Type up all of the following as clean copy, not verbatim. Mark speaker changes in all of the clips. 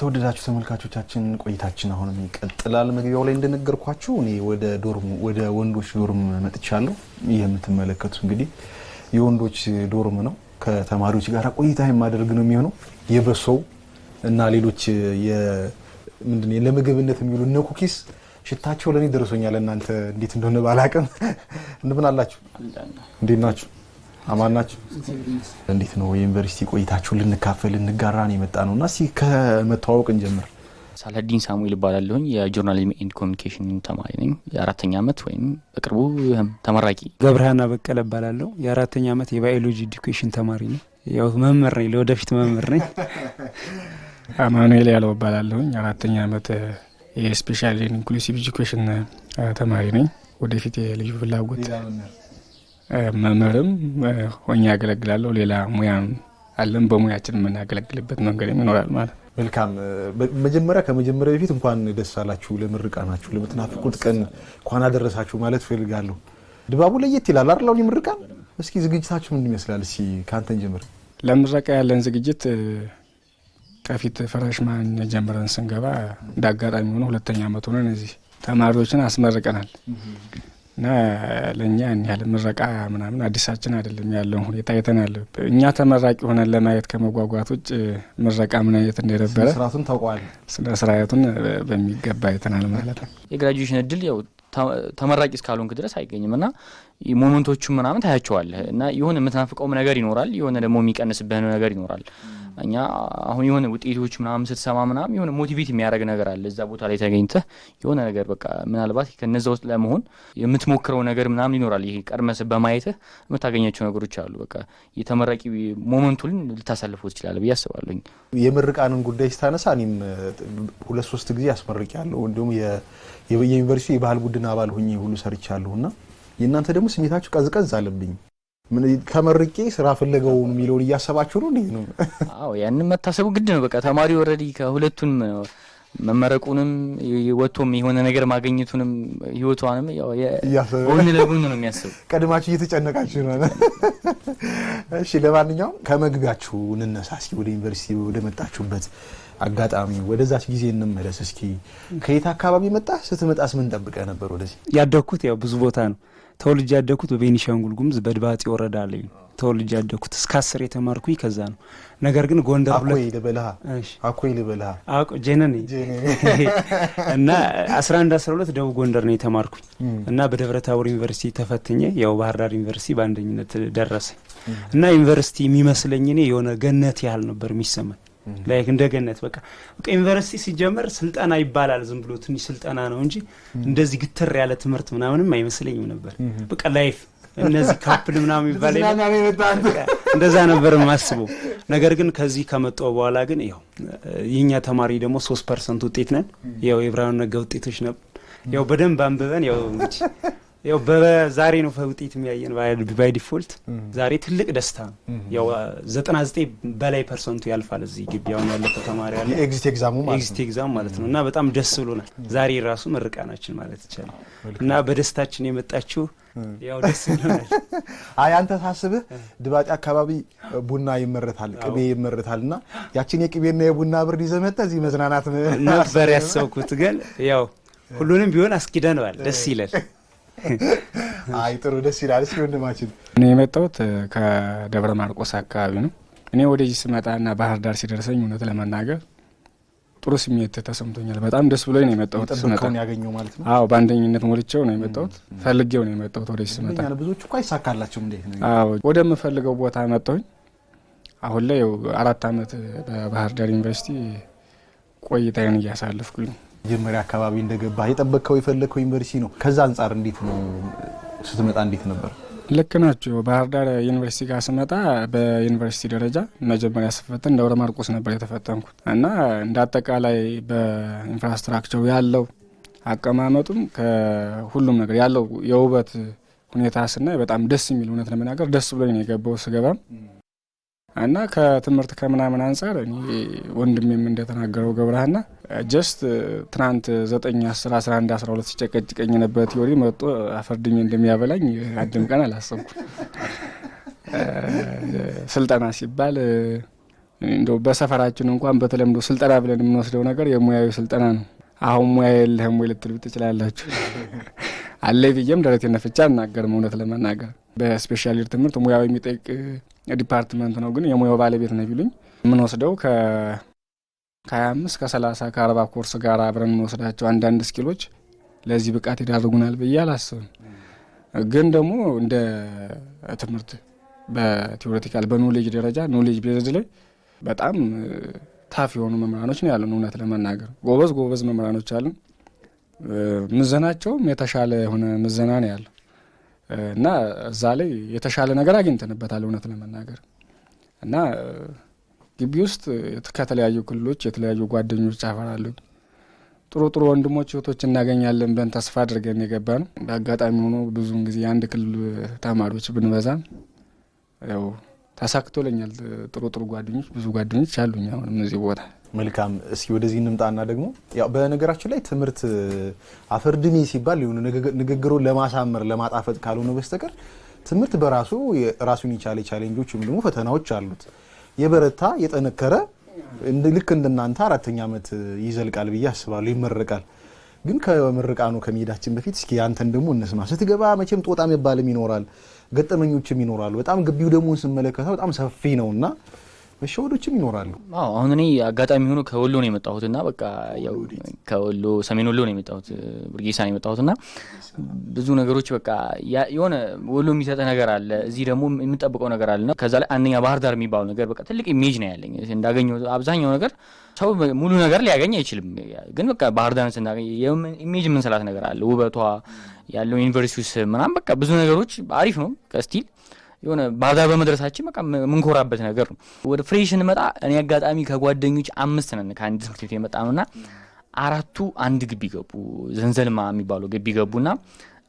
Speaker 1: የተወደዳችሁ ተመልካቾቻችን ቆይታችን አሁንም ይቀጥላል። መግቢያው ላይ እንደነገርኳችሁ እኔ ወደ ወንዶች ዶርም መጥቻለሁ። የምትመለከቱት እንግዲህ የወንዶች ዶርም ነው። ከተማሪዎች ጋር ቆይታ የማደርግ ነው የሚሆነው። የበሶው እና ሌሎች ለምግብነት የሚውሉ እነ ኩኪስ ሽታቸው ለኔ ደርሶኛል። እናንተ እንዴት እንደሆነ ባላቅም እንደምን አላችሁ? እንዴት ናችሁ? አማን ናችሁ? እንዴት ነው የዩኒቨርሲቲ ቆይታችሁ? ልንካፈል ልንጋራ ነው የመጣ ነውና እስኪ ከመተዋወቅ እንጀምር።
Speaker 2: ሳላዲን ሳሙኤል እባላለሁኝ። የጆርናሊዝም ኤንድ ኮሚኒኬሽን ተማሪ ነኝ። የአራተኛ ዓመት ወይም በቅርቡ ተመራቂ።
Speaker 3: ገብረሃና በቀለ እባላለሁ። የአራተኛ ዓመት የባዮሎጂ ኤዱኬሽን ተማሪ ነኝ። ያው መምህር ነኝ፣ ለወደፊት መምህር ነኝ።
Speaker 4: አማኑኤል ያለው እባላለሁኝ። የአራተኛ ዓመት የስፔሻል ኢንክሉሲቭ ኤዱኬሽን ተማሪ ነኝ። ወደፊት የልዩ ፍላጎት መምህርም ሆኜ ያገለግላለሁ። ሌላ ሙያም አለም በሙያችን የምናገለግልበት መንገድ ይኖራል ማለት ነው።
Speaker 1: መልካም። ከመጀመሪያ በፊት እንኳን ደስ አላችሁ ለምርቃናችሁ፣ ለምትናፍቁት ቀን እንኳን አደረሳችሁ ማለት ፈልጋለሁ። ድባቡ ለየት ይላል አይደል? አሁን ምርቃን እስኪ ዝግጅታችሁ ምን ይመስላል? እስኪ ካንተን ጀምር።
Speaker 4: ለምረቃ ያለን ዝግጅት ከፊት ፍሬሽማን ጀምረን ስንገባ እንዳጋጣሚ ሆኖ ሁለተኛ ዓመት ሆነን እዚህ ተማሪዎችን አስመርቀናል እና ለኛ ያህል ምረቃ ምናምን አዲሳችን አይደለም። ያለው ሁኔታ አይተናል። እኛ ተመራቂ ሆነን ለማየት ከመጓጓት ውጭ ምረቃ ምን አይነት እንደነበረ
Speaker 1: ስራቱን ታውቀዋል።
Speaker 4: ስለ ስራቱን በሚገባ አይተናል ማለት ነው።
Speaker 2: የግራጁዌሽን እድል ያው ተመራቂ እስካልሆንክ ድረስ አይገኝምና ሞመንቶቹ ምናምን ታያቸዋለህ እና የሆነ የምትናፍቀውም ነገር ይኖራል፣ የሆነ ደግሞ የሚቀንስብህ ነገር ይኖራል። እኛ አሁን የሆነ ውጤቶች ምናምን ስትሰማ ምናምን የሆነ ሞቲቬት የሚያደርግ ነገር አለ። እዛ ቦታ ላይ ተገኝተህ የሆነ ነገር በቃ ምናልባት ከነዛ ውስጥ ለመሆን የምትሞክረው ነገር ምናምን ይኖራል። ይሄ ቀድመህ በማየትህ የምታገኛቸው ነገሮች አሉ። በቃ የተመራቂ ሞመንቱን ልታሳልፈው ትችላለህ ብዬ አስባለሁ።
Speaker 1: የምርቃንን ጉዳይ ስታነሳ እኔም 2-3 ጊዜ አስመርቂያለሁ። እንዲሁም የዩኒቨርሲቲ የባህል ቡድን አባል ሆኜ ሁሉ ሰርቻለሁና የእናንተ ደግሞ ስሜታችሁ ቀዝቀዝ አለብኝ። ምን ተመርቄ ስራ ፈለገው የሚለውን እያሰባችሁ ነው እንዴ? ነው
Speaker 2: አዎ፣ ያንን መታሰቡ ግድ ነው። በቃ ተማሪ ኦሬዲ ከሁለቱም መመረቁንም ወጥቶም የሆነ ነገር ማግኘቱንም ህይወቷንም ያው ወን ለጉን ነው የሚያስበው።
Speaker 1: ቀድማችሁ እየተጨነቃችሁ ነው። እሺ፣ ለማንኛውም ከመግቢያችሁ እንነሳ። እስኪ ወደ ዩኒቨርሲቲ ወደ መጣችሁበት አጋጣሚ ወደዛች ጊዜ እንመለስ። እስኪ ከየት አካባቢ መጣ? ስትመጣስ ምን ጠብቀህ ነበር? ወደዚህ
Speaker 3: ያደኩት ያው ብዙ ቦታ ነው። ተወልጄ ያደኩት በቤኒሻንጉል ጉሙዝ በድባጤ ወረዳ ላይ ነው ተወልጄ ያደኩት። እስከ 10 የተማርኩኝ ከዛ ነው። ነገር ግን ጎንደር
Speaker 1: አኮይ ልበልሃ
Speaker 3: ጄነኔ እና 11 12 ደቡብ ጎንደር ነው የተማርኩኝ እና በደብረ ታቦር ዩኒቨርሲቲ ተፈትኜ ያው ባህር ዳር ዩኒቨርሲቲ በአንደኝነት ደረሰ እና ዩኒቨርሲቲ የሚመስለኝ እኔ የሆነ ገነት ያህል ነበር የሚሰማኝ። ላይክ እንደ ገነት በቃ ዩኒቨርሲቲ ሲጀመር ስልጠና ይባላል፣ ዝም ብሎ ትንሽ ስልጠና ነው እንጂ እንደዚህ ግትር ያለ ትምህርት ምናምንም አይመስለኝም ነበር። በቃ ላይፍ እነዚህ ካፕል ምናምን ይባላል እንደዛ ነበር የማስበው። ነገር ግን ከዚህ ከመጣው በኋላ ግን ያው የኛ ተማሪ ደግሞ 3% ውጤት ነን። ያው የብርሃኑ ነጋ ውጤቶች ነበር። ያው በደንብ አንብበን ያው በዛሬ ነው ውጤት የሚያየን ባይ ዲፎልት ዛሬ ትልቅ ደስታ ነው። ያው 99 በላይ % ያልፋል እዚህ ግቢ አሁን ያለው ተማሪ ያለ
Speaker 1: ኤግዚት ኤግዛም
Speaker 3: ማለት ነው እና በጣም ደስ ብሎናል። ዛሬ ራሱ ምርቃናችን ማለት ይቻላል እና በደስታችን የመጣችሁ ያው ደስ ይላል።
Speaker 1: አንተ ታስብህ ድባጤ አካባቢ ቡና ይመረታል፣ ቅቤ ይመረታልና ያቺን የቅቤና የቡና ብርድ ይዘህ መጣህ እዚህ መዝናናት
Speaker 3: ነበር ያሰብኩት። ግን ያው ሁሉንም ቢሆን አስኪደነዋል። ደስ ይላል።
Speaker 1: አይ ጥሩ ደስ ይላል። እስኪ ወንድማችን
Speaker 4: እኔ የመጣሁት ከደብረ ማርቆስ አካባቢ ነው። እኔ ወደዚህ ስመጣና ባህር ዳር ሲደርሰኝ እውነት ለመናገር ጥሩ ስሜት ተሰምቶኛል። በጣም ደስ ብሎኝ ነው የመጣሁት።
Speaker 1: ተጠብቀውን ያገኘው ማለት ነው።
Speaker 4: አዎ፣ በአንደኝነት ሞልቼው ነው የመጣሁት። ፈልጌው ነው የመጣሁት ወደዚህ ስመጣ።
Speaker 1: ብዙዎች እኮ አይሳካላቸውም። እንዴት ነው?
Speaker 4: አዎ፣ ወደምፈልገው ቦታ መጣሁኝ። አሁን ላይ 4 ዓመት በባህር ዳር ዩኒቨርሲቲ ቆይታዬን እያሳለፍኩኝ።
Speaker 1: መጀመሪያ አካባቢ እንደገባህ የጠበቅከው የፈለግከው ዩኒቨርሲቲ ነው። ከዛ አንጻር እንዴት ነው ስትመጣ እንዴት ነበር?
Speaker 4: ልክ ናቸው። ባህር ዳር ዩኒቨርሲቲ ጋር ስመጣ በዩኒቨርሲቲ ደረጃ መጀመሪያ ስፈተን ደብረ ማርቆስ ነበር የተፈተንኩት እና እንደ አጠቃላይ በኢንፍራስትራክቸሩ ያለው አቀማመጡም ከሁሉም ነገር ያለው የውበት ሁኔታ ስናይ በጣም ደስ የሚል እውነት ለመናገር ደስ ብሎኝ ነው የገባው ስገባም እና ከትምህርት ከምናምን አንጻር እኔ ወንድሜም እንደተናገረው ገብረሃና ጀስት ትናንት 9 10 11 12 ሲጨቀጭቀኝ ነበር ቲዮሪ መጥቶ አፈርድኝ እንደሚያበላኝ አድም ቀን አላሰብኩም። ስልጠና ሲባል እንደው በሰፈራችን እንኳን በተለምዶ ስልጠና ብለን የምንወስደው ነገር የሙያዊ ስልጠና ነው። አሁን ሙያ የለህም ወይ ልትሉ ትችላላችሁ። አለይ ብዬም ደረቴን ነፍቼ አልናገርም። እውነት ለመናገር በስፔሻሊቲ ትምህርት ሙያዊ የሚጠይቅ ዲፓርትመንት ነው። ግን የሙያው ባለቤት ነው ቢሉኝ የምንወስደው ከ25 ከ30 ከ40 ኮርስ ጋር አብረን የምንወስዳቸው አንዳንድ ስኪሎች ለዚህ ብቃት ይዳርጉናል ብዬ አላስብም። ግን ደግሞ እንደ ትምህርት በቲዎሬቲካል በኖሌጅ ደረጃ ኖሌጅ ቤዝድ ላይ በጣም ታፍ የሆኑ መምህራኖች ነው ያሉን። እውነት ለመናገር ጎበዝ መምህራኖች አሉን። ምዘናቸውም የተሻለ የሆነ ምዘና ነው ያለው እና እዛ ላይ የተሻለ ነገር አግኝተንበታል እውነት ለመናገር እና ግቢ ውስጥ ከተለያዩ ክልሎች የተለያዩ ጓደኞች አፈራሉ። ጥሩ ወንድሞች እህቶች እናገኛለን ብለን ተስፋ አድርገን የገባ ነው። በአጋጣሚ ሆኖ ብዙውን ጊዜ አንድ ክልል ተማሪዎች ብንበዛም ያው ተሳክቶልኛል። ጥሩ ጓደኞች ብዙ ጓደኞች አሉኝ አሁንም እዚህ ቦታ።
Speaker 1: መልካም። እስኪ ወደዚህ እንምጣና ደግሞ ያው በነገራችን ላይ ትምህርት አፈርድሜ ሲባል የሆነ ንግግሩን ለማሳመር ለማጣፈጥ ካልሆነ በስተቀር ትምህርት በራሱ ራሱን የቻለ ቻሌንጆች ወይም ደግሞ ፈተናዎች አሉት። የበረታ የጠነከረ ልክ እንደናንተ 4ኛ ዓመት ይዘልቃል ብዬ አስባለሁ፣ ይመረቃል። ግን ከምርቃኑ ከመሄዳችን በፊት እስኪ አንተን ደግሞ እንስማ። ስትገባ መቼም ጦጣ መባልም ይኖራል፣ ገጠመኞችም ይኖራሉ። በጣም ግቢው ደግሞ ስንመለከተው በጣም ሰፊ ነውና መሸወዶችም ይኖራሉ።
Speaker 2: አሁን እኔ አጋጣሚ ሆኖ ከወሎ ነው የመጣሁትና በቃ ያው ከወሎ ሰሜን ወሎ ነው የመጣሁት፣ ብርጌሳ ነው የመጣሁትና ብዙ ነገሮች በቃ የሆነ ወሎ የሚሰጥ ነገር አለ፣ እዚህ ደግሞ የምንጠብቀው ነገር አለና ከዛ ላይ አንደኛ ባህር ዳር የሚባለው ነገር በቃ ትልቅ ኢሜጅ ነው ያለኝ። እንዳገኘው አብዛኛው ነገር ሰው ሙሉ ነገር ሊያገኝ አይችልም፣ ግን በቃ ባህር ዳርን ስናገኝ ኢሜጅ የምንሰላት ነገር አለ፣ ውበቷ ያለው ዩኒቨርሲቲውስ ምናምን በቃ ብዙ ነገሮች አሪፍ ነው። ከስቲል የሆነ ባህር ዳር በመድረሳችን በቃ ምንኮራበት ነገር ነው። ወደ ፍሬሽ እንመጣ። እኔ አጋጣሚ ከጓደኞች 5 ነን ከአንድ ትምህርት ቤት የመጣ ነውና 4ቱ አንድ ግቢ ገቡ፣ ዘንዘልማ የሚባለው ግቢ ገቡና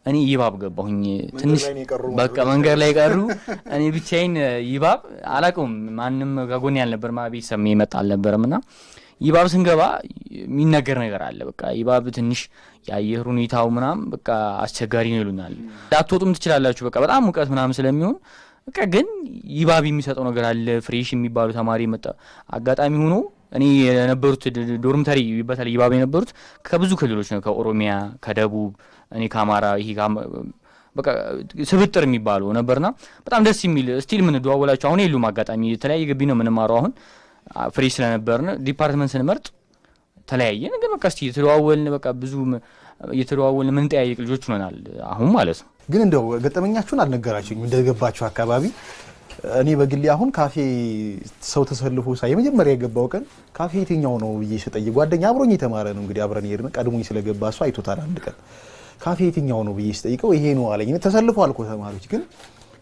Speaker 2: እኔ ይባብ ገባሁኝ። ትንሽ በቃ መንገድ ላይ ቀሩ። እኔ ብቻዬን ይባብ አላውቀውም፣ ማንም ከጎኔ ያልነበር ቤተሰብ የመጣ አልነበረምና ይባብ ስንገባ የሚነገር ነገር አለ። በቃ ይባብ ትንሽ የአየር ሁኔታው ምናምን በቃ አስቸጋሪ ነው ይሉናል። ላትወጡም ትችላላችሁ በቃ በጣም ሙቀት ምናምን ስለሚሆን በቃ ግን ይባብ የሚሰጠው ነገር አለ። ፍሬሽ የሚባሉ ተማሪ መጣ። አጋጣሚ ሆኖ እኔ የነበሩት ዶርምተሪ በተለይ ይባብ የነበሩት ከብዙ ክልሎች ነው፣ ከኦሮሚያ፣ ከደቡብ፣ እኔ ከአማራ፣ ይሄ በቃ ስብጥር የሚባሉ ነበርና በጣም ደስ የሚል ስቲል ምን ደዋወላችሁ አሁን የሉም። አጋጣሚ የተለያየ ግቢ ነው የምንማረው። አሁን ፍሬ ስለነበርን ዲፓርትመንት ስንመርጥ ተለያየን። ግን በቃ እስቲ የተደዋወልን በቃ ብዙ የተደዋወልን ምን ጠያየቅ ልጆች ሆነናል አሁን ማለት ነው።
Speaker 1: ግን እንደው ገጠመኛችሁን አልነገራችሁኝም እንደገባችሁ አካባቢ። እኔ በግሌ አሁን ካፌ ሰው ተሰልፎ ሳይ የመጀመሪያ የገባው ቀን ካፌ የትኛው ነው ብዬ ስጠይቅ ጓደኛ አብሮኝ የተማረ ነው እንግዲህ አብረን ይሄድን ቀድሞኝ ስለገባ እሱ አይቶታል። አንድ ቀን ካፌ የትኛው ነው ብዬ ስጠይቀው ይሄ ነው አለኝ። ተሰልፏል እኮ ተማሪዎች፣ ግን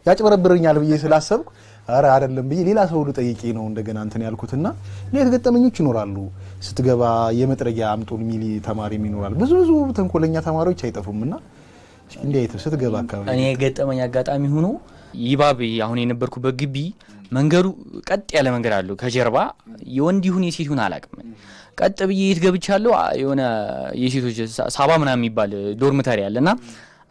Speaker 1: ያጭበረብረኛል ብዬ ስላሰብኩ አረ አይደለም ብዬ ሌላ ሰው ሁሉ ጠይቄ ነው እንደገና እንትን ያልኩትና ሌላ ገጠመኞች ይኖራሉ። ስትገባ የመጥረጊያ አምጡን ሚሊ ተማሪም ይኖራል። ብዙ ተንኮለኛ ተማሪዎች አይጠፉምና እንዴ አይተው ስትገባ አካባቢ
Speaker 2: እኔ ገጠመኝ አጋጣሚ ሆኖ ይባብ አሁን የነበርኩበት ግቢ መንገዱ ቀጥ ያለ መንገድ አለው። ከጀርባ የወንድ ይሁን የሴት ይሁን አላውቅም። ቀጥ ብዬ የት ገብቻለሁ የሆነ የሴቶች ሳባ ምናምን የሚባል ዶርምተሪ አለና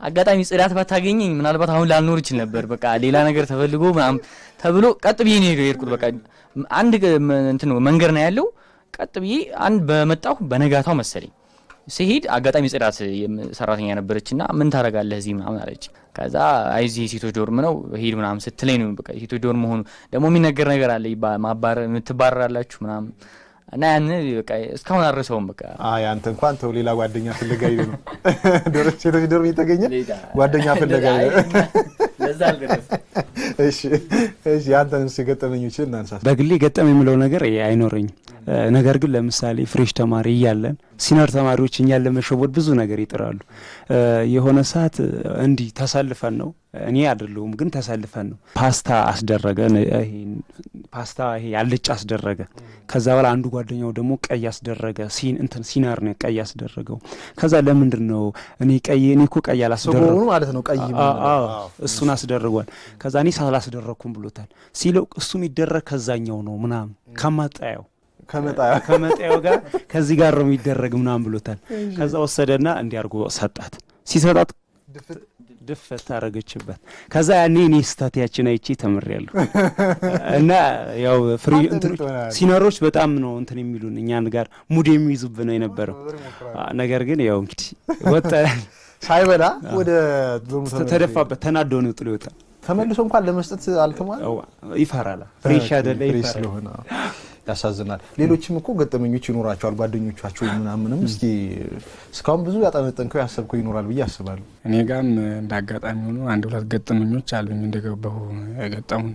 Speaker 2: አጋጣሚ ጽዳት ባታገኘኝ ምናልባት አሁን ላልኖር ይችል ነበር። በቃ ሌላ ነገር ተፈልጎ ምናምን ተብሎ ቀጥ ብዬ ነው የሄድኩት። በቃ አንድ እንትን መንገድ ነው ያለው። ቀጥ ብዬ አንድ በመጣሁ በነጋታው መሰለኝ ሲሄድ አጋጣሚ ጽዳት ሰራተኛ ነበረችና ምን ታረጋለህ እዚህ ምናምን አለች። ከዛ አይዚ የሴቶች ዶርም ነው ሄድ ምናምን ስትለኝ ነው በቃ የሴቶች ዶርም መሆኑ ደግሞ የሚነገር ነገር አለ ማባረር የምትባረራላችሁ ምናምን እና ያን በቃ እስካሁን አረሰውም። በቃ
Speaker 1: አንተ እንኳን ተው ሌላ ጓደኛ ፍለጋ ይሉ ነው ሴቶች ዶርም የተገኘ ጓደኛ ፍለጋ ይሉ
Speaker 2: ለዛ አልገረስ።
Speaker 1: እሺ አንተንስ ገጠመኞችን እናንሳት።
Speaker 3: በግሌ ገጠመኝ የሚለው ነገር አይኖረኝም። ነገር ግን ለምሳሌ ፍሬሽ ተማሪ እያለን ሲኒየር ተማሪዎች እኛን ለመሸወድ ብዙ ነገር ይጥራሉ። የሆነ ሰዓት እንዲህ ተሰልፈን ነው እኔ አይደለሁም ግን ተሰልፈን ነው ፓስታ አስደረገ። ይሄ አልጫ አስደረገ። ከዛ በኋላ አንዱ ጓደኛው ደግሞ ቀይ አስደረገ። ሲኒየር ነው ቀይ አስደረገው። ከዛ ለምንድን ነው እኔ እኮ ቀይ አላስደረኩም
Speaker 1: ማለት ነው ቀይ
Speaker 3: እሱን አስደርጓል። ከዛ እኔ ሳላስደረኩም ብሎታል ሲለው እሱ የሚደረግ ከዛኛው ነው ምናምን ከመጣያው ጋር ከዚህ ጋር ነው የሚደረግ ምናምን ብሎታል። ከዛ ወሰደና እንዲያርጎ ሰጣት። ሲሰጣት ድፈት ታረገችበት። ከዛ ያኔ እኔ ስታቲያችን አይቼ ተምሬያለሁ እና ያው ፍሪ ሲነሮች በጣም ነው እንትን የሚሉን እኛን ጋር ሙድ የሚይዙብን ነው የነበረው። ነገር ግን ያው እንግዲህ ወጣ
Speaker 1: ሳይበላ ወደ
Speaker 3: ተደፋበት ተናዶ ነው ጥሎ ይወጣ።
Speaker 1: ተመልሶ እንኳን ለመስጠት አልተማረ
Speaker 3: ይፈራል። ፍሬሽ አይደለ
Speaker 1: ስለሆነ ያሳዝናል። ሌሎችም እኮ ገጠመኞች ይኖራቸዋል ጓደኞቻቸው ምናምንም። እስኪ እስካሁን ብዙ ያጠነጠንከው ያሰብከው ይኖራል ብዬ አስባለሁ።
Speaker 4: እኔ ጋርም እንዳጋጣሚ ሆኖ አንድ ሁለት ገጠመኞች አሉኝ እንደገባሁ የገጠሙን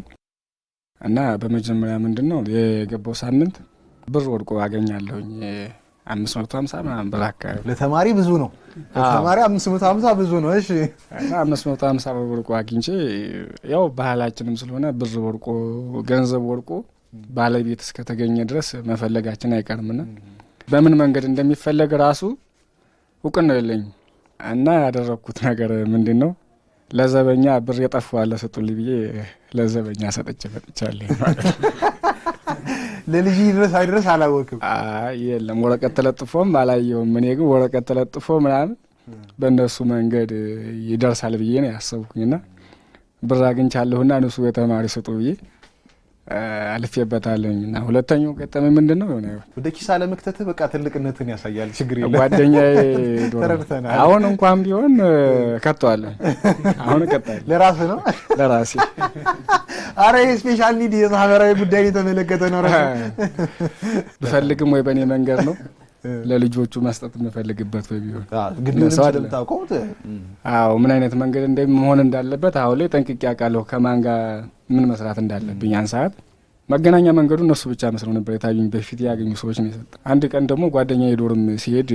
Speaker 4: እና በመጀመሪያ ምንድነው የገባው ሳምንት ብር ወድቆ አገኛለሁኝ 550 ምናምን ብር አካባቢ። ለተማሪ ብዙ ነው። ለተማሪ 550 ብዙ ነው። እሺ እና 550 ብር ወድቆ አግኝቼ ያው ባህላችንም ስለሆነ ብር ወድቆ ገንዘብ ወድቆ ባለቤት እስከተገኘ ድረስ መፈለጋችን አይቀርምና በምን መንገድ እንደሚፈለግ ራሱ እውቅና የለኝም። እና ያደረኩት ነገር ምንድነው ለዘበኛ ብር የጠፋዋለ ስጡልኝ ብዬ ለዘበኛ ሰጥቼ መጥቻለሁ ማለት ነው። ለልጅ ድረስ አይድረስ አላወቅም። የለም ወረቀት ተለጥፎም አላየውም። እኔ ግን ወረቀት ተለጥፎ ምናምን በእነሱ መንገድ ይደርሳል ብዬ ነው ያሰብኩኝና ብር አግኝቻለሁና እነሱ የተማሪ ስጡ ብዬ አልፌበታለሁና ሁለተኛው ገጠመኝ ምንድነው የሆነ ወደ ኪሳ ለመክተት በቃ ትልቅነትን ያሳያል። ችግር የለም ጓደኛዬ ተረድተናል። አሁን እንኳን ቢሆን ከተዋለሁ። አሁን ከተዋለሁ ለራስ ነው ለራሴ። አረ ስፔሻል ኒድ የማህበራዊ ጉዳይ የተመለከተ ነው። ራስ ብፈልግም ወይ በእኔ መንገድ ነው ለልጆቹ መስጠት የምፈልግበት ወይ ቢሆን ግን ሰው አይደለም ታውቁት። አዎ ምን አይነት መንገድ እንደመሆን እንዳለበት አሁን ላይ ጠንቅቄ አውቃለሁ። ከማን ጋር ምን መስራት እንዳለብኝ ያን ሰዓት መገናኛ መንገዱ እነሱ ብቻ መስለው ነበር የታዩኝ። በፊት ያገኙ ሰዎች ነው የሰጠ። አንድ ቀን ደግሞ ጓደኛ የዶርም ሲሄድ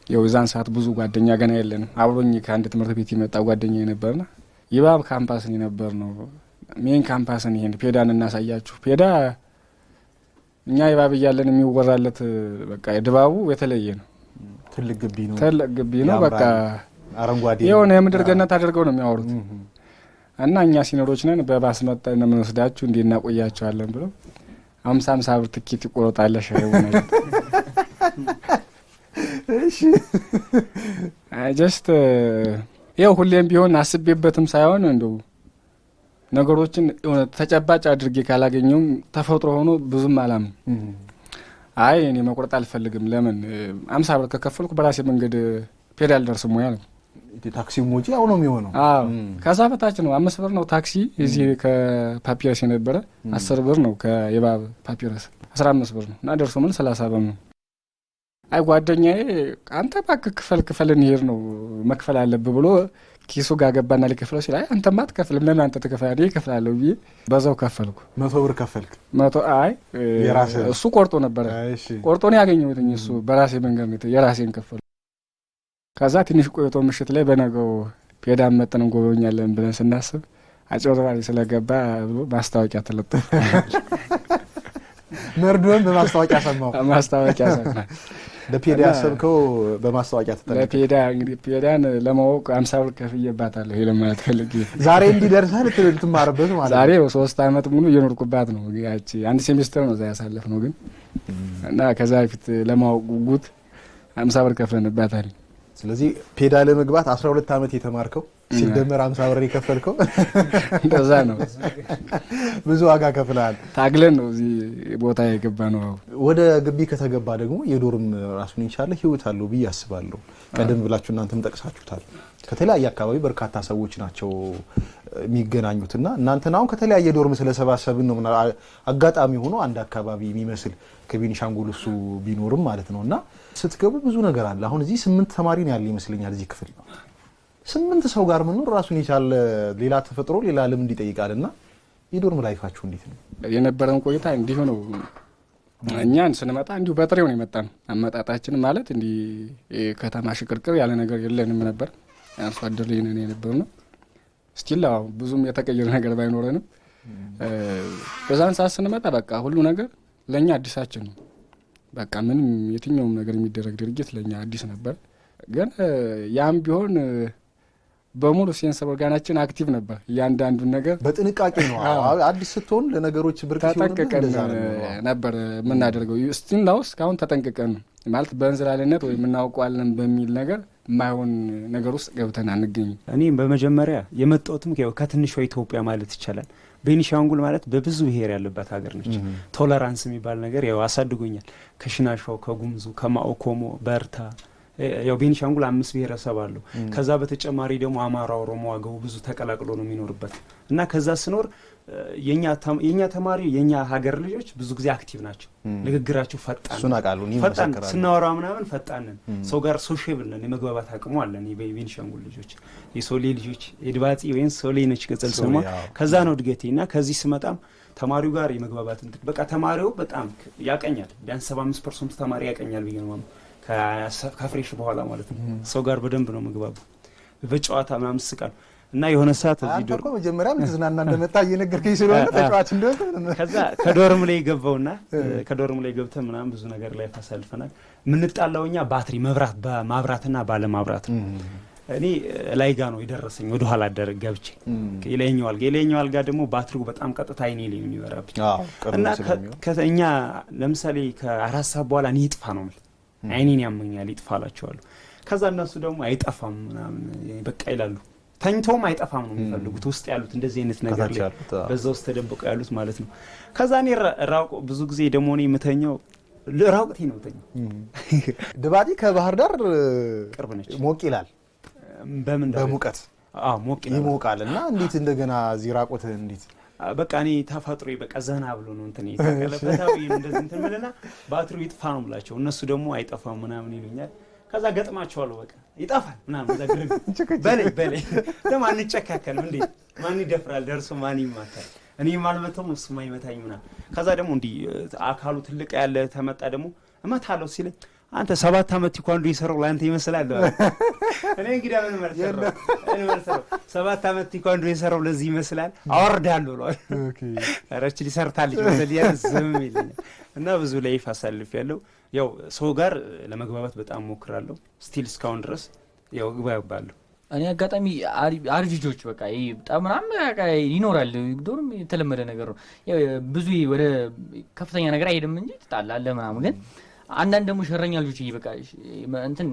Speaker 4: የዛን ሰዓት ብዙ ጓደኛ ገና የለንም። አብሮኝ ከአንድ ትምህርት ቤት የመጣ ጓደኛ ነበርና ይባብ ካምፓስን ነበር ነው ሜን ካምፓስን ይሄን ፔዳን እናሳያችሁ። ፔዳ እኛ ይባብ እያለን የሚወራለት በቃ ድባቡ የተለየ ነው። ትልቅ ግቢ ነው። በቃ አረንጓዴ የሆነ የምድር ገነት አድርገው ነው የሚያወሩት። እና እኛ ሲኖሮች ነን በባስ መጣን ነው የምንወስዳችሁ እንዴ እናቆያቸዋለን ብለው 50 ብር ትኬት ይቆርጣል ሻይ ሆነ። እሺ ጀስት ይኸው ሁሌም ቢሆን አስቤበትም ሳይሆን እንደው ነገሮችን የሆነ ተጨባጭ አድርጌ ካላገኘውም ተፈጥሮ ሆኖ ብዙም አላም አይ እኔ መቁረጥ አልፈልግም። ለምን 50 ብር ከከፈልኩ በራሴ መንገድ ፔዳል ደርስ ሙያ ነው። ታክሲ ሞጂ አሁን ነው የሚሆነው። አዎ ከዛ በታች ነው 5 ብር ነው ታክሲ። እዚህ ከፓፒረስ የነበረ 10 ብር ነው ከየባብ ፓፒረስ 15 ብር ነው እና ደርሶ ምን 30 ብር ነው። አይ ጓደኛዬ አንተ እባክህ ክፈል እንሄድ ነው መክፈል አለብህ ብሎ ኪሱ ጋር ገባና ሊከፍለው ሲል አይ አንተማ አትከፍልም ለምን አንተ ትከፍላለህ? እከፍላለሁ ብዬ በዛው ከፈልኩ። 100 ብር ከፈልክ? 100 አይ እሱ ቆርጦ ነበር። ቆርጦ ነው ያገኘሁት እሱ በራሴ መንገድ ነው የራሴን ከፈል። ከዛ ትንሽ ቆይቶ ምሽት ላይ በነገው ፔዳን መጥተን እንጎበኛለን ብለን ስናስብ አጭበርባሪ ስለገባ ብሎ ማስታወቂያ ተለጠፈ። መርዶን በማስታወቂያ ሰማው። ማስታወቂያ ሰማው። ለፔዳ ያሰብከው በማስታወቂያ ተጠለቀ። ለፔዳ እንግዲህ ፔዳን ለማወቅ 50 ብር ከፍዬባታለሁ። ይሄ ለማለት ፈልጌ ዛሬ እንዲደርሳል ትማርበት ማለት ዛሬ 3 አመት ሙሉ እየኖርኩባት ነው። ያቺ አንድ ሴሚስተር ነው እዛ ያሳለፍነው ግን እና ከዛ በፊት ለማወቅ ጉጉት 50 ብር ከፍለንባታል። ስለዚህ ፔዳ ለመግባት 12 አመት የተማርከው ሲደመር 50 ብር የከፈልከው እንደዛ ነው። ብዙ ዋጋ ከፍለሃል። ታግለን ነው እዚህ ቦታ የገባ ነው። ወደ ግቢ ከተገባ ደግሞ የዶርም ራሱን የቻለ ህይወት አለው ብዬ አስባለሁ። ቀደም ብላችሁ እናንተም ጠቅሳችሁታል። ከተለያየ አካባቢ በርካታ ሰዎች ናቸው የሚገናኙትና እናንተና አሁን ከተለያየ ዶርም ስለሰባሰብን ነው አጋጣሚ ሆኖ አንድ አካባቢ የሚመስል ከቤኒሻንጉል እሱ ቢኖርም ማለት ነውና ስትገቡ ብዙ ነገር አለ። አሁን እዚህ 8 ተማሪ ነው ያለ ይመስለኛል እዚህ ክፍል ነው። 8 ሰው ጋር መኖር ራሱን የቻለ ሌላ ተፈጥሮ ሌላ ልምድ ይጠይቃልና የዶርም ላይፋችሁ እንዴት ነው የነበረን ቆይታ? እንዲሁ ነው። እኛን ስንመጣ እንዲሁ በጥሬው ነው የመጣን። አመጣጣችን ማለት እንዲህ ከተማ ሽቅርቅር ያለ ነገር የለንም ነበር። አርሶ አደር ላይ ነን የነበርነው። ስቲል ብዙም የተቀየረ ነገር ባይኖረንም በዛን ሰዓት ስንመጣ በቃ ሁሉ ነገር ለኛ አዲሳችን ነው። በቃ ምንም የትኛውም ነገር የሚደረግ ድርጊት ለኛ አዲስ ነበር። ግን ያም ቢሆን በሙሉ ሴንስ ኦርጋናችን አክቲቭ ነበር። እያንዳንዱን ነገር በጥንቃቄ ነው። አዲስ ስትሆን ለነገሮች ብርቅ ሲሆን ነበር የምናደርገው። ስቲል ነው እስካሁን ተጠንቅቀን ማለት በእንዝላልነት ወይ የምናውቀዋለን በሚል ነገር የማይሆን ነገር ውስጥ ገብተን አንገኝም።
Speaker 3: እኔም በመጀመሪያ የመጣሁትም ከትንሿ ኢትዮጵያ ማለት ይቻላል። ቤኒሻንጉል ማለት በብዙ ብሔር ያለባት ሀገር ነች። ቶለራንስ የሚባል ነገር ያው አሳድጎኛል። ከሽናሻው፣ ከጉምዙ፣ ከማኦኮሞ፣ በርታ ያው ቤኒሻንጉል 5 ብሔረሰብ አለው። ከዛ በተጨማሪ ደግሞ አማራ፣ ኦሮሞ፣ አገው ብዙ ተቀላቅሎ ነው የሚኖርበት እና ከዛ ስኖር የኛ ተማሪ የኛ ሀገር ልጆች ብዙ ጊዜ አክቲቭ ናቸው። ንግግራቸው ፈጣን ስናወራ ምናምን ፈጣንን ሰው ጋር ሶሼብል ነን። የመግባባት አቅሙ አለን። የቤኒሻንጉል ልጆች የሶሌ ልጆች የድባጺ ወይም ሶሌ ነች ቅጽል ስሟ። ከዛ ነው እድገቴ እና ከዚህ ስመጣም ተማሪው ጋር የመግባባት በቃ ተማሪው በጣም ያቀኛል። ቢያንስ 75% ተማሪ ያቀኛል ብዬ ነው ከፍሬሽ በኋላ ማለት ነው። ሰው ጋር በደንብ ነው መግባቡ። በጨዋታ ምናምን ስቃል እና የሆነ ሰዓት እዚህ ዶርም
Speaker 1: መጀመሪያም ዝናና እንደመጣ እየነገርከኝ ስለሆነ ተጫዋች እንደሆነ
Speaker 3: ከዛ ከዶርም ላይ ገባውና ከዶርም ላይ ገብተን ምናምን ብዙ ነገር ላይ ታሳልፈናል። የምንጣላውኛ ባትሪ መብራት በማብራትና ባለማብራት ነው። እኔ ላይ ጋ ነው የደረሰኝ ወደ ኋላ አደረግ ገብቼ የላይኛው አልጋ ደግሞ ባትሪው በጣም ቀጥታ አይኔ ላይ የሚበራብኝ እና ከኛ ለምሳሌ ከ4 ሰዓት በኋላ እኔ ይጥፋ ነው ማለት አይኔን ያመኛል ይጥፋላቸዋለሁ። ከዛ እነሱ ደግሞ አይጠፋም ምናምን በቃ ይላሉ። ተኝተውም አይጠፋም ነው የሚፈልጉት ውስጥ ያሉት እንደዚህ አይነት ነገር ላይ በዛ ውስጥ ተደብቀው ያሉት ማለት ነው። ከዛ እኔ ራቆ ብዙ ጊዜ ደግሞ እኔ የምተኛው ራቁቴ ነው ተኛው።
Speaker 1: ድባጢ ከባህር ዳር
Speaker 3: ቅርብ ነች።
Speaker 1: ሞቅ ይላል በሙቀት
Speaker 3: ሞቅ
Speaker 1: ይሞቃል እና እንዴት እንደገና እዚህ ራቆት እንዴት
Speaker 3: በቃ እኔ ተፈጥሮ በቃ ዘና ብሎ ነው እንትን ይተከለፈታው እንደዚህ እንትን ምንና ባትሪው ይጥፋ ነው ብላቸው እነሱ ደግሞ አይጠፋም ምናምን ይሉኛል። ከዛ ገጥማቸዋለሁ በቃ ይጠፋል ምናምን ዘግረግ በለይ ደግሞ አንጨካከልም እንዴ ማን ይደፍራል ደርሶ ማን ይማታል እኔ ማልመተው እሱ ማይመታኝ ምናምን። ከዛ ደግሞ እንዲህ አካሉ ትልቅ ያለ ተመጣ ደግሞ እመታለሁ ሲለኝ አንተ 7 ዓመት ቴኳንዶ ይሰራው ላንተ ይመስላል። እኔ እንግዲህ ምን ማለት ነው 7 ዓመት ቴኳንዶ ይሰራው ለዚህ ይመስላል አወርዳለሁ ነው። ኦኬ አራች ሊሰርታልኝ ወደዚያ ዝም ይለኛል እና ብዙ ላይፍ አሳልፌያለሁ። ያው ሰው ጋር ለመግባባት በጣም ሞክራለሁ። ስቲል እስካሁን ድረስ ያው ግባባለሁ።
Speaker 2: እኔ አጋጣሚ አሪፍ ልጆች በቃ በጣም ምናምን ይኖራል። ዶርም የተለመደ ነገር ነው። ያው ብዙ ወደ ከፍተኛ ነገር አይሄድም እንጂ ትጣላለህ ምናምን ግን አንዳንድ ደግሞ ሸረኛ ልጆች በቃ እንትን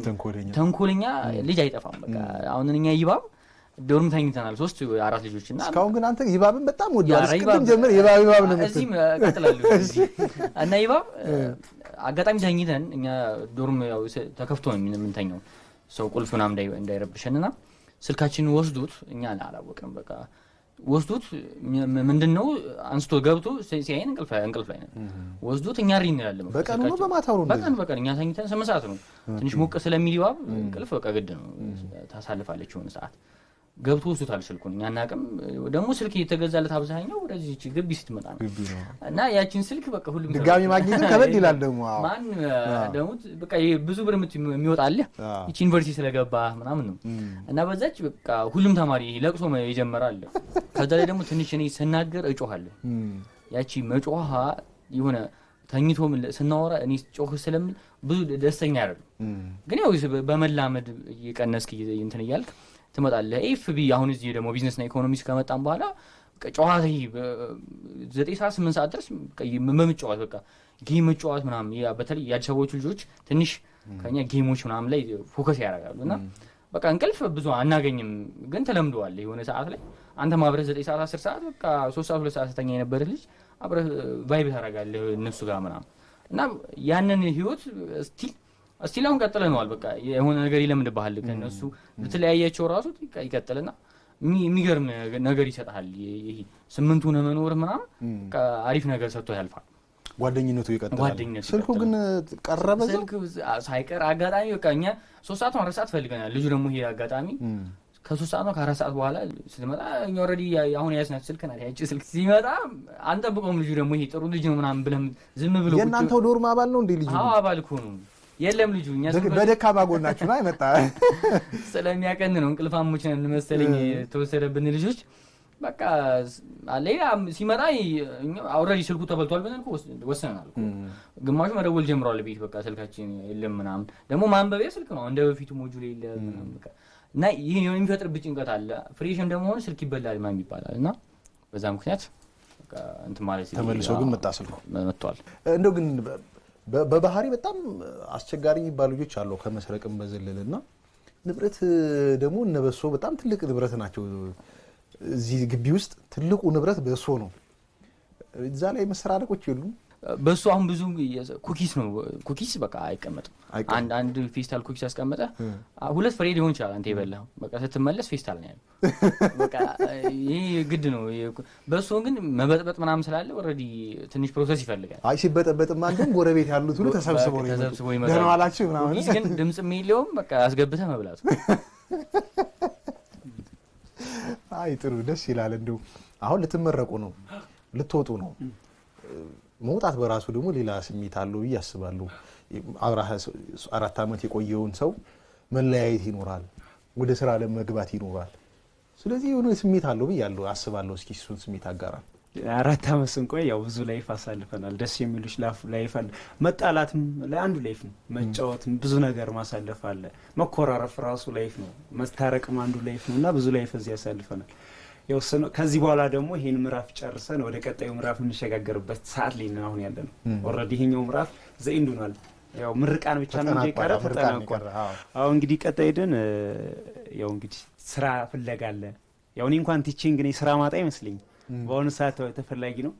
Speaker 2: ተንኮለኛ ልጅ አይጠፋም። በቃ አሁን እኛ ይባብ ዶርም ተኝተናል 3-4 ልጆችና
Speaker 1: እስካሁን ግን አንተ ይባብን በጣም ወዲያው እስከም ጀምር ይባብ ነው
Speaker 2: እዚህ ቀጥላለሁ እና ይባብ አጋጣሚ ተኝተን እኛ ዶርም ያው ተከፍቶ ነው የምንተኛው ሰው ቁልፍ ምናምን እንዳይረብሸንና ስልካችንን ወስዱት እኛ አላወቅንም። በቃ ወስዱት ምንድነው አንስቶ ገብቶ ሲያይን እንቅልፍ ላይ ነው ወስዱት እኛ ሪን እንላለን።
Speaker 1: በቀን ነው በማታው ነው
Speaker 2: በቀን እኛ ተኝተን 8 ሰዓት ነው ትንሽ ሞቅ ስለሚል ይባብ እንቅልፍ በቃ ግድ ነው ታሳልፋለች የሆነ ሰዓት ገብቶ ወስዶታል ስልኩን። እኛ እናቅም ደግሞ ስልክ የተገዛለት አብዛኛው ወደዚህ ግቢ ስትመጣ ነው እና ያቺን ስልክ በቃ ሁሉም
Speaker 1: ድጋሚ ማግኘት ከበድ ይላል። ደግሞ
Speaker 2: ማን ደግሞ በቃ ብዙ ብር የሚወጣልህ እቺ ዩኒቨርሲቲ ስለገባ ምናምን ነው እና በዛች በቃ ሁሉም ተማሪ ለቅሶ ይጀምራል። ከዛ ላይ ደግሞ ትንሽ እኔ ስናገር እጮሃለሁ። ያቺ መጮሃ የሆነ ተኝቶ ስናወራ እኔ ጮህ ስለምን ብዙ ደስተኛ አይደለም። ግን ያው በመላመድ እየቀነስክ እንትን እያልክ ትመጣለህ። ኤፍቢ አሁን እዚህ ደግሞ ቢዝነስና ኢኮኖሚክስ ከመጣን በኋላ ጨዋታ 9 ሰዓት 8 ሰዓት ድረስ መምጫወት በቃ ጌም መጫወት ምናምን በተለይ የአዲስ አበባዎቹ ልጆች ትንሽ ከኛ ጌሞች ምናምን ላይ ፎከስ ያደርጋሉና በቃ እንቅልፍ ብዙ አናገኝም። ግን ተለምደዋል። የሆነ ሰዓት ላይ አንተ ማብረህ 9 ሰዓት 10 ሰዓት በቃ 3 ሰዓት 2 ሰዓት ተኛ የነበረ ልጅ አብረህ ቫይብ ታደርጋለህ እነሱ ጋር ምናምን እና ያንን ህይወት እስቲል አሁን ቀጥለነዋል። በቃ የሆነ ነገር ይለምድብሃል ከነሱ በተለያያቸው ራሱ ይቀጥልና የሚገርም ነገር ይሰጣል። ይሄ 8 ሆነ መኖር ምናምን አሪፍ ነገር ሰጥቶ ያልፋል።
Speaker 1: ጓደኝነቱ ይቀጥላል። ስልኩ ግን ቀረበ
Speaker 2: ስልክ ሳይቀር አጋጣሚ በቃ እኛ 3 ሰዓት 4 ሰዓት ፈልገናል። ልጁ ደግሞ ይሄ አጋጣሚ ከ3 ሰዓት ነው ከ4 ሰዓት በኋላ ስትመጣ እኛ ኦልሬዲ አሁን ያስናት ስልክ ናት። ያቺ ስልክ ሲመጣ አንጠብቀውም። ልጁ ደግሞ ይሄ ጥሩ ልጅ ነው ምናምን ብለም ዝም ብሎ
Speaker 1: የእናንተው ዶርም አባል ነው እንዴ ልጁ?
Speaker 2: አዎ አባል እኮ ነው። የለም ልጁ እኛ
Speaker 1: በደካማ ጎናችሁ ነው አይመጣ
Speaker 2: ስለሚያቀን ነው እንቅልፋሞች ነን መሰለኝ ተወሰደብን ልጆች። በቃ ሌላ ሲመጣ ኦልሬዲ ስልኩ ተበልቷል ብለን ወሰናል። ግማሹ መደወል ጀምሯል ቤት በቃ ስልካችን የለም ምናምን። ደግሞ ማንበቢያ ስልክ ነው እንደ በፊቱ ሞጁል የለም በቃ እና ይሄ የሚፈጥርብህ ጭንቀት አለ። ፍሬሽም ደግሞ ሆነ ስልክ ይበላል ማን ይባላል እና በዛ ምክንያት በቃ እንትን ማለት
Speaker 1: ተመልሶ ግን መጣ ስልኩ
Speaker 2: መጥቷል።
Speaker 1: እንደው ግን በባህሪ በጣም አስቸጋሪ የሚባሉ ልጆች አሉ ከመስረቅም በዘለልና ንብረት ደግሞ እነበሶ በጣም ትልቅ ንብረት ናቸው። እዚህ ግቢ ውስጥ ትልቁ ንብረት በሶ ነው። እዛ ላይ መሰራረቆች የሉም።
Speaker 2: በሱ አሁን ብዙ ኩኪስ ነው። ኩኪስ በቃ አይቀመጥም። አንድ ፌስታል ኩኪስ ያስቀመጠ 2 ፍሬ ሊሆን ይችላል አንተ የበላው በቃ ስትመለስ ፌስታል ነው ያለው። በቃ ይሄ ግድ ነው። በሱ ግን መበጥበጥ ምናምን ስላለ ኦልሬዲ ትንሽ ፕሮሰስ ይፈልጋል።
Speaker 1: አይ ሲበጠበጥማ ግን ጎረቤት ያሉት ሁሉ ተሰብስበው ይመጣሉ። ደህና ዋላችሁ ምናምን።
Speaker 2: ኩኪስ ግን ድምጽ የሚለውም በቃ አስገብተህ መብላቱ።
Speaker 1: አይ ጥሩ ደስ ይላል። እንደው አሁን ልትመረቁ ነው፣ ልትወጡ ነው። መውጣት በራሱ ደግሞ ሌላ ስሜት አለው ብዬ አስባለሁ። 4 ዓመት የቆየውን ሰው መለያየት ይኖራል፣ ወደ ስራ ለመግባት ይኖራል። ስለዚህ የሆነ ስሜት አለው ብዬ አስባለሁ። እስኪ እሱን ስሜት አጋራ።
Speaker 3: 4 ዓመት ስንቆይ ያው ብዙ ላይፍ አሳልፈናል። ደስ የሚሉሽ ላይፍ አለ፣ መጣላትም ለአንዱ ላይፍ ነው፣ መጫወትም ብዙ ነገር ማሳለፍ አለ፣ መኮራረፍ ራሱ ላይፍ ነው፣ መስታረቅም አንዱ ላይፍ ነው እና ብዙ ላይፍ እዚህ ያሳልፈናል። የወሰነው ከዚህ በኋላ ደግሞ ይሄን ምዕራፍ ጨርሰን ወደ ቀጣዩ ምዕራፍ የምንሸጋገርበት ሰዓት ላይ ነው አሁን ያለነው። ኦልሬዲ ይሄኛው ምዕራፍ ዘኢንዱ ሆኗል። ያው ምርቃን ብቻ ነው እንጂ ቀረ ተጠናቋል። አሁን እንግዲህ ቀጣይ ደን ያው እንግዲህ ስራ ፍለጋ አለ። ያው እኔ እንኳን ቲቺንግ ነኝ ስራ ማጣ አይመስልኝ። በአሁኑ ሰዓት ተፈላጊ ነው።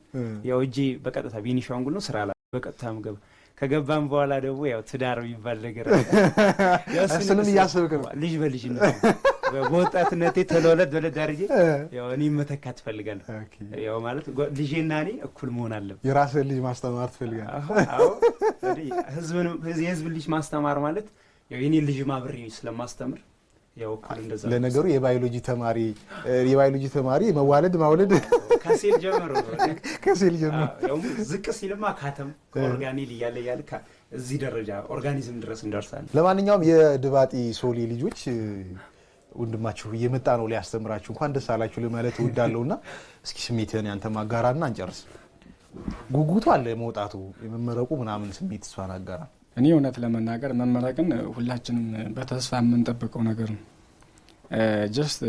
Speaker 3: ያው እጄ በቀጥታ ቤኒሻንጉል ነው ስራ ላይ በቀጥታ ምገባ ከገባም በኋላ ደግሞ ያው ትዳር የሚባል ነገር
Speaker 1: እሱንም እያሰብክ ነው።
Speaker 3: ልጅ በልጅ ነው በወጣትነቴ ተለወለድ አድርጌ ያው እኔ መተካት እፈልጋለሁ። ያው ማለት ልጄና እኔ እኩል መሆን አለብን።
Speaker 1: የራስህን ልጅ ማስተማር ትፈልጋለህ?
Speaker 3: አዎ የህዝብ ልጅ ማስተማር ማለት ያው የኔ ልጅ ማብሬ ስለማስተምር ያው እኩል እንደዛ።
Speaker 1: ለነገሩ የባዮሎጂ ተማሪ መዋለድ ማውለድ
Speaker 3: ከሴል ጀምሮ ያው ዝቅ ሲልማ ካተም ኦርጋኒል እያለ እዚህ ደረጃ ኦርጋኒዝም ድረስ እንደርሳለን።
Speaker 1: ለማንኛውም የድባጢ ሶሌ ልጆች ወንድማችሁ እየመጣ ነው ሊያስተምራችሁ። እንኳን ደስ አላችሁ ለማለት እወዳለሁና እስኪ ስሜትህን ያንተ ማጋራና እንጨርስ። ጉጉቱ አለ መውጣቱ የመመረቁ ምናምን ስሜት እሷን አጋራ።
Speaker 4: እኔ እውነት ለመናገር መመረቅን ሁላችንም በተስፋ የምንጠብቀው ነገር ነው። ጀስት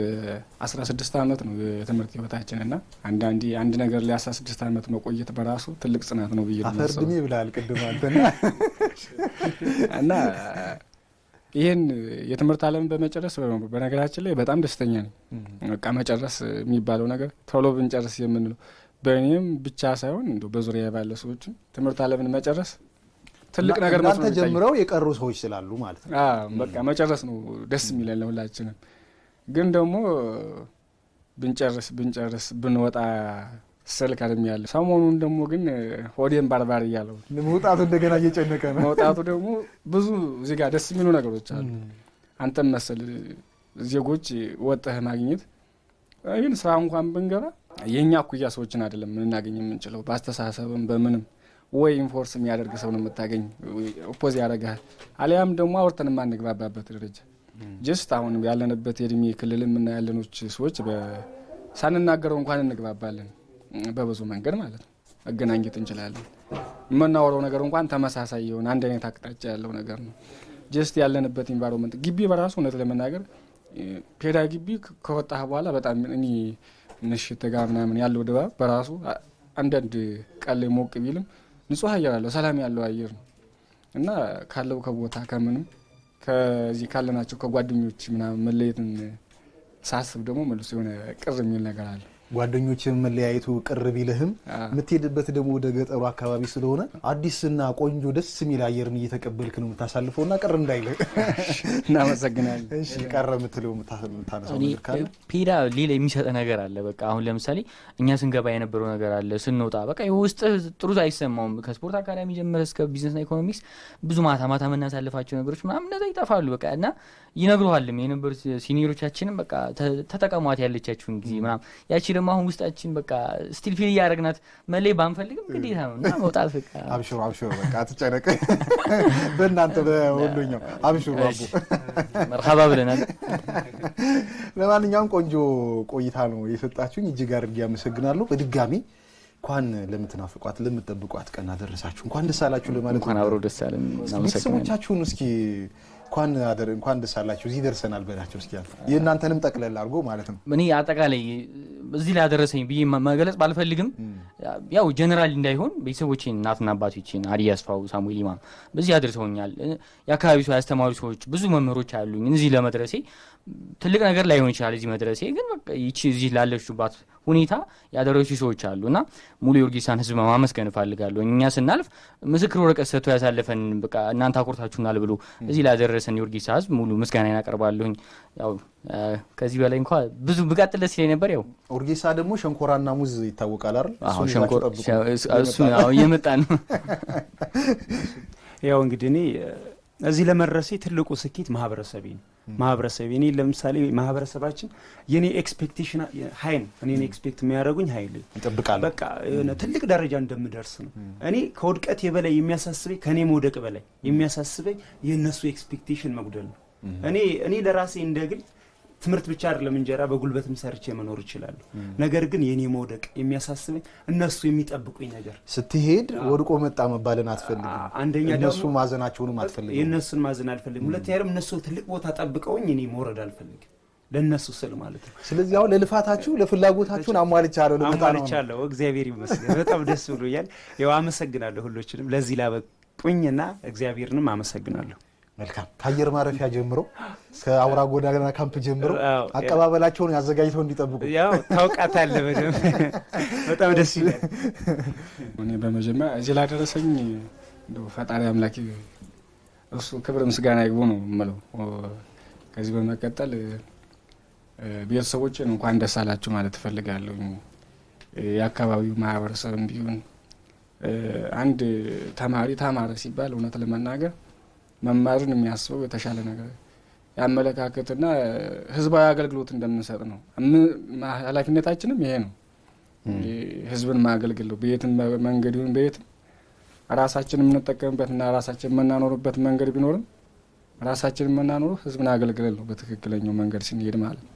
Speaker 4: 16 ዓመት ነው የትምህርት ህይወታችንና አንድ ነገር ላይ 16 ዓመት መቆየት በራሱ ትልቅ ጽናት ነው ብዬ ነው።
Speaker 1: አፈርድሜ ብለሃል ቅድም አንተና
Speaker 4: እና ይህን የትምህርት ዓለም በመጨረስ በነገራችን ላይ በጣም ደስተኛ ነኝ። በቃ መጨረስ የሚባለው ነገር ቶሎ ብንጨርስ የምንለው በእኔም ብቻ ሳይሆን እንደው በዙሪያ ባለ ሰዎች ትምህርት ዓለምን መጨረስ ትልቅ ነገር ነው።
Speaker 1: እናንተ ጀምረው የቀሩ ሰዎች ስላሉ ማለት ነው።
Speaker 4: በቃ መጨረስ ነው ደስ የሚለን ለሁላችንም። ግን ደግሞ ብንጨርስ ብንወጣ ስልክ አለም ያለ ሰሞኑን ደግሞ ግን ሆዴን ባርባር እያለው
Speaker 1: መውጣቱ እንደገና እየጨነቀ ነው።
Speaker 4: መውጣቱ ደግሞ ብዙ እዚህ ጋር ደስ የሚሉ ነገሮች አሉ። አንተም መሰል ዜጎች ወጥተህ ማግኘት ይህን ስራ እንኳን ብንገባ የእኛ እኩያ ሰዎችን አይደለም ልናገኝ የምንችለው። በአስተሳሰብም በምንም ወይ ኢንፎርስ የሚያደርግ ሰው ነው የምታገኝ፣ ኦፖዝ ያደርጋል። አሊያም ደግሞ አውርተን የማንግባባበት ደረጃ ጀስት አሁን ያለንበት የእድሜ ክልልም እና ያለኖች ሰዎች ሳንናገረው እንኳን እንግባባለን በብዙ መንገድ ማለት ነው። መገናኘት እንችላለን። የምናወራው ነገር እንኳን ተመሳሳይ የሆነ አንድ አይነት አቅጣጫ ያለው ነገር ነው። ጀስት ያለንበት ኢንቫይሮንመንት ግቢ በራሱ እውነት ለመናገር ፔዳ ግቢ ከወጣህ በኋላ በጣም እኔ ምሽት ጋር ምናምን ያለው ድባብ በራሱ አንዳንድ ቀን ላይ ሞቅ ቢልም ንጹህ አየር አለው፣ ሰላም ያለው አየር ነው እና ካለው ከቦታ ከምንም ከዚህ ካለናቸው ከጓደኞች ምናምን መለየትን ሳስብ ደግሞ መልሶ የሆነ ቅር የሚል ነገር አለ።
Speaker 1: ጓደኞችን መለያየቱ ቅር ቢልህም የምትሄድበት ደግሞ ወደ ገጠሩ አካባቢ ስለሆነ አዲስና ቆንጆ ደስ የሚል አየርን እየተቀበልክ ነው የምታሳልፈውና ቅር እንዳይልህ
Speaker 4: እናመሰግናለን።
Speaker 1: እሺ ቀረ የምትለው የምታነሳው ነገር ካለ
Speaker 2: ፔዳ ሌላ የሚሰጥ ነገር አለ። በቃ አሁን ለምሳሌ እኛ ስንገባ የነበረው ነገር አለ። ስንወጣ በቃ ውስጥ ጥሩ አይሰማውም። ከስፖርት አካዳሚ ጀምረ እስከ ቢዝነስና ኢኮኖሚክስ ብዙ ማታ የምናሳልፋቸው ነገሮች ምናምን እነዛ ይጠፋሉ። በቃ እና ይነግሩሃልም የነበሩ ሲኒየሮቻችንም በቃ ተጠቀሟት ያለቻችሁን ጊዜ ምናምን ያቺ ደግሞ አሁን ውስጣችን በቃ ስቲል ፊል እያደረግናት መለይ ባንፈልግም ግዴታ ነው እና መውጣት በቃ
Speaker 1: አብሽሩ በቃ አትጨነቅ። በእናንተ በወሎኛው አብሽሩ አቡ
Speaker 2: መርሐባ ብለናል።
Speaker 1: ለማንኛውም ቆንጆ ቆይታ ነው የሰጣችሁኝ። እጅግ አድርጌ አመሰግናለሁ። በድጋሚ እንኳን ለምትናፍቋት ለምትጠብቋት ቀን አደረሳችሁ። እንኳን ደስ አላችሁ ለማለት
Speaker 2: እንኳን አብሮ ደስ አለን።
Speaker 1: ቤተሰቦቻችሁን እስኪ እንኳን ደስ አላችሁ እዚህ ደርሰናል በላቸው እስኪ የእናንተንም ጠቅለል አድርጎ ማለት ነው።
Speaker 2: እኔ አጠቃላይ እዚህ ላይ ያደረሰኝ ብዬ መግለጽ ባልፈልግም ያው ጀነራል እንዳይሆን ቤተሰቦቼን እናትና አባቶቼን አዲ ያስፋው ሳሙኤል ኢማም በዚህ አድርሰውኛል። የአካባቢ ሰው ያስተማሩ ሰዎች ብዙ መምህሮች አሉኝ። እዚህ ለመድረሴ ትልቅ ነገር ላይሆን ይችላል እዚህ መድረሴ ግን በቃ ይቺ እዚህ ላለችባት ሁኔታ ያደረሱ ሰዎች አሉና ሙሉ የወርጌሳን ህዝብ ማመስገን እፈልጋለሁ። እኛ ስናልፍ ምስክር ወረቀት ሰጥቶ ያሳለፈን በቃ እናንተ አቆርታችሁናል ብሎ እዚህ ላደረሰን የወርጌሳ ህዝብ ሙሉ ምስጋናዬን አቀርባለሁኝ። ያው ከዚህ በላይ እንኳን ብዙ ብቀጥል ደስ ይለኝ ነበር። ያው
Speaker 1: ወርጌሳ ደግሞ ሸንኮራና ሙዝ ይታወቃል አይደል?
Speaker 2: እሱ ነው እየመጣ ነው።
Speaker 3: ያው እንግዲህ እኔ እዚህ ለመድረሴ ትልቁ ስኬት ማህበረሰቤ ነው። ማህበረሰቤ እኔ ለምሳሌ ማህበረሰባችን የኔ ኤክስፔክቴሽን ሃይ ነው። እኔ ኤክስፔክት የሚያደርጉኝ ኃይል ይጠብቃል። በቃ ትልቅ ደረጃ እንደምደርስ ነው። እኔ ከውድቀት የበላይ የሚያሳስበኝ ከኔ መውደቅ በላይ የሚያሳስበኝ የነሱ ኤክስፔክቴሽን መጉደል ነው። እኔ ለራሴ እንደግል ትምህርት ብቻ አይደለም እንጀራ በጉልበትም ሰርቼ መኖር ይችላል። ነገር ግን የኔ መውደቅ የሚያሳስበኝ እነሱ የሚጠብቁኝ ነገር
Speaker 1: ስትሄድ ወድቆ መጣ መባልን አትፈልግም።
Speaker 3: አንደኛ ደግሞ
Speaker 1: እነሱ ማዘናቸውንም አትፈልግም።
Speaker 3: የነሱን ማዘን አልፈልግም። ሁለተኛ ደግሞ እነሱ ትልቅ ቦታ ጠብቀውኝ እኔ መውረድ አልፈልግም ለነሱ ስል ማለት ነው።
Speaker 1: ስለዚህ አሁን ለልፋታችሁ ለፍላጎታችሁን
Speaker 3: አሟልቻለሁ። እግዚአብሔር ይመስገን በጣም ደስ ብሎኛል። ያው አመሰግናለሁ ሁሎችንም ለዚህ ላበቁኝና እግዚአብሔርንም አመሰግናለሁ።
Speaker 1: መልካም ከአየር ማረፊያ ጀምሮ ከአውራ ጎዳና ካምፕ ጀምሮ አቀባበላቸውን ያዘጋጅተው እንዲጠብቁ
Speaker 3: ያው ታውቃታለህ በደምብ በጣም ደስ ይላል።
Speaker 4: እኔ በመጀመሪያ እዚህ ላደረሰኝ ፈጣሪ አምላክ እሱ ክብር ምስጋና ይግቡ ነው የምለው። ከዚህ በመቀጠል ቤተሰቦችን እንኳን ደስ አላችሁ ማለት እፈልጋለሁ። የአካባቢው ማህበረሰብም ቢሆን አንድ ተማሪ ተማረ ሲባል እውነት ለመናገር መማርን የሚያስበው የተሻለ ነገር ያመለካከትና ህዝባዊ አገልግሎት እንደምንሰጥ ነው። ኃላፊነታችንም ይሄ ነው። ህዝብን ማገልገል ነው። በየትም መንገድ ይሁን በየትም ራሳችን የምንጠቀምበትና ራሳችን የምናኖርበት መንገድ ቢኖርም ራሳችን የምናኖረው ህዝብን አገልግለን ነው በትክክለኛው መንገድ ስንሄድ ማለት ነው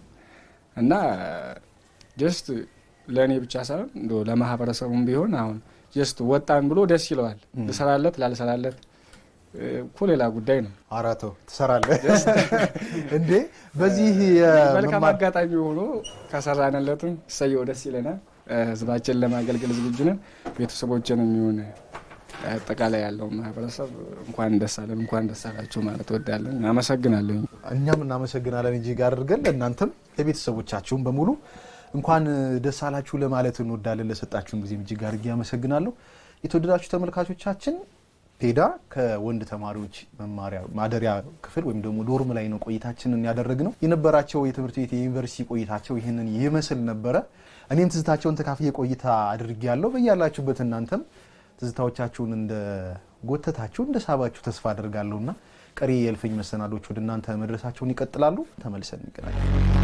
Speaker 4: እና ጀስት ለእኔ ብቻ ሳይሆን ለማህበረሰቡም ቢሆን አሁን ጀስት ወጣን ብሎ ደስ ይለዋል። ልሰራለት ላልሰራለት እኮ ሌላ ጉዳይ ነው።
Speaker 1: አራቶ ትሰራለህ እንዴ? በዚህ
Speaker 4: መልካም አጋጣሚ ሆኖ ከሰራንለትም እሰየው ደስ ይለናል። ህዝባችን ለማገልገል ዝግጁ ነን። ቤተሰቦችን የሚሆን አጠቃላይ ያለው ማህበረሰብ እንኳን ደስ አለን እንኳን ደስ አላችሁ ማለት እወዳለሁ። አመሰግናለሁ።
Speaker 1: እኛም እናመሰግናለን እንጂ ጋር አድርገን ለእናንተም ለቤተሰቦቻችሁም በሙሉ እንኳን ደስ አላችሁ ለማለት እንወዳለን። ለሰጣችሁን ጊዜ እጅግ አድርጌ አመሰግናለሁ። የተወደዳችሁ ተመልካቾቻችን ፔዳ ከወንድ ተማሪዎች መማሪያ ማደሪያ ክፍል ወይም ደግሞ ዶርም ላይ ነው ቆይታችንን ያደረግነው። የነበራቸው የትምህርት ቤት የዩኒቨርሲቲ ቆይታቸው ይህንን ይመስል ነበረ። እኔም ትዝታቸውን ተካፍዬ ቆይታ አድርጌያለሁ። በያላችሁበት እናንተም ትዝታዎቻችሁን እንደ ጎተታችሁ እንደ ሳባችሁ ተስፋ አድርጋለሁና ቀሪ የእልፍኝ መሰናዶች ወደ እናንተ መድረሳቸውን ይቀጥላሉ። ተመልሰን እንገናኛለን።